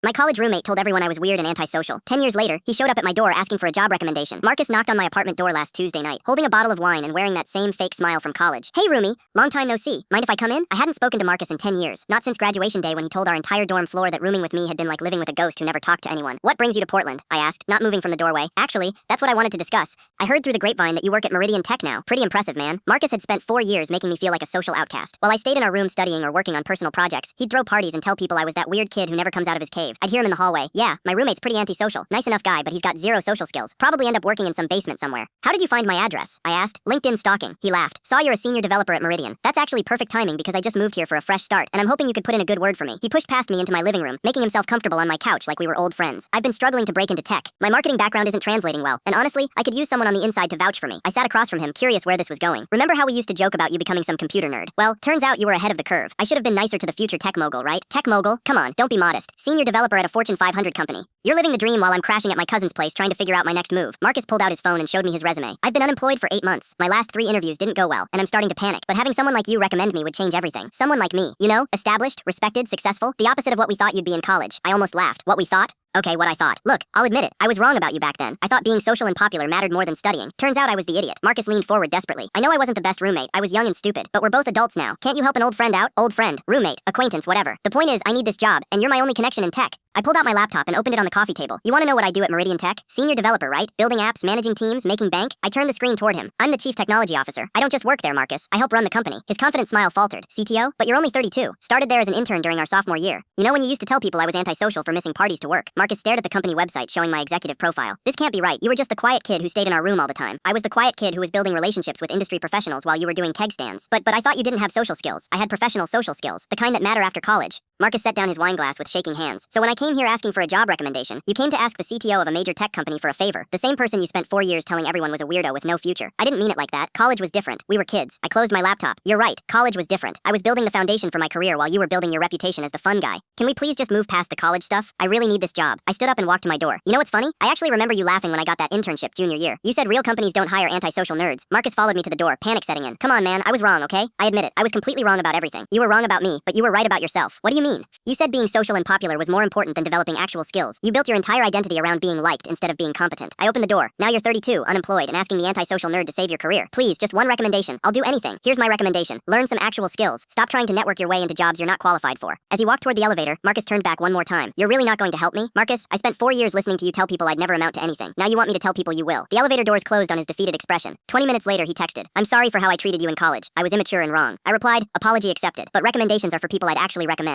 My college roommate told everyone I was weird and antisocial. 10 years later, he showed up at my door asking for a job recommendation. Marcus knocked on my apartment door last Tuesday night, holding a bottle of wine and wearing that same fake smile from college. Hey, roomie. Long time no see. Mind if I come in? I hadn't spoken to Marcus in 10 years. Not since graduation day when he told our entire dorm floor that rooming with me had been like living with a ghost who never talked to anyone. What brings you to Portland? I asked, not moving from the doorway. Actually, that's what I wanted to discuss. I heard through the grapevine that you work at Meridian Tech now. Pretty impressive, man. Marcus had spent 4 years making me feel like a social outcast. While I stayed in our room studying or working on personal projects, he'd throw parties and tell people I was that weird kid who never comes out of his cave. I'd hear him in the hallway. Yeah, my roommate's pretty antisocial. Nice enough guy, but he's got zero social skills. Probably end up working in some basement somewhere. How did you find my address? I asked. LinkedIn stalking. He laughed. Saw you're a senior developer at Meridian. That's actually perfect timing because I just moved here for a fresh start, and I'm hoping you could put in a good word for me. He pushed past me into my living room, making himself comfortable on my couch like we were old friends. I've been struggling to break into tech. My marketing background isn't translating well, and honestly, I could use someone on the inside to vouch for me. I sat across from him, curious where this was going. Remember how we used to joke about you becoming some computer nerd? Well, turns out you were ahead of the curve. I should have been nicer to the future tech mogul, right? Tech mogul? Come on, don't be modest. Senior developer at a Fortune 500 company. You're living the dream while I'm crashing at my cousin's place trying to figure out my next move. Marcus pulled out his phone and showed me his resume. I've been unemployed for 8 months. My last 3 interviews didn't go well, and I'm starting to panic. But having someone like you recommend me would change everything. Someone like me, you know, established, respected, successful, the opposite of what we thought you'd be in college. I almost laughed. What we thought? Okay, what I thought. Look, I'll admit it. I was wrong about you back then. I thought being social and popular mattered more than studying. Turns out I was the idiot. Marcus leaned forward desperately. I know I wasn't the best roommate. I was young and stupid, but we're both adults now. Can't you help an old friend out? Old friend, roommate, acquaintance, whatever. The point is, I need this job, and you're my only connection in tech. I pulled out my laptop and opened it on the coffee table. You want to know what I do at Meridian Tech? Senior developer, right? Building apps, managing teams, making bank? I turned the screen toward him. I'm the chief technology officer. I don't just work there, Marcus. I help run the company. His confident smile faltered. CTO? But you're only 32. Started there as an intern during our sophomore year. You know when you used to tell people I was antisocial for missing parties to work? Marcus stared at the company website showing my executive profile. This can't be right. You were just the quiet kid who stayed in our room all the time. I was the quiet kid who was building relationships with industry professionals while you were doing keg stands. But I thought you didn't have social skills. I had professional social skills, the kind that matter after college. Marcus set down his wine glass with shaking hands. So when I came here asking for a job recommendation, you came to ask the CTO of a major tech company for a favor. The same person you spent 4 years telling everyone was a weirdo with no future. I didn't mean it like that. College was different. We were kids. I closed my laptop. You're right. College was different. I was building the foundation for my career while you were building your reputation as the fun guy. Can we please just move past the college stuff? I really need this job. I stood up and walked to my door. You know what's funny? I actually remember you laughing when I got that internship junior year. You said real companies don't hire antisocial nerds. Marcus followed me to the door, panic setting in. Come on, man. I was wrong, okay? I admit it. I was completely wrong about everything. You were wrong about me, but you were right about yourself. What do you mean? You said being social and popular was more important than developing actual skills. You built your entire identity around being liked instead of being competent. I opened the door. Now you're 32, unemployed, and asking the antisocial nerd to save your career. Please, just one recommendation. I'll do anything. Here's my recommendation. Learn some actual skills. Stop trying to network your way into jobs you're not qualified for. As he walked toward the elevator, Marcus turned back one more time. You're really not going to help me? Marcus, I spent 4 years listening to you tell people I'd never amount to anything. Now you want me to tell people you will. The elevator doors closed on his defeated expression. 20 minutes later, he texted. I'm sorry for how I treated you in college. I was immature and wrong. I replied, apology accepted. But recommendations are for people I'd actually recommend.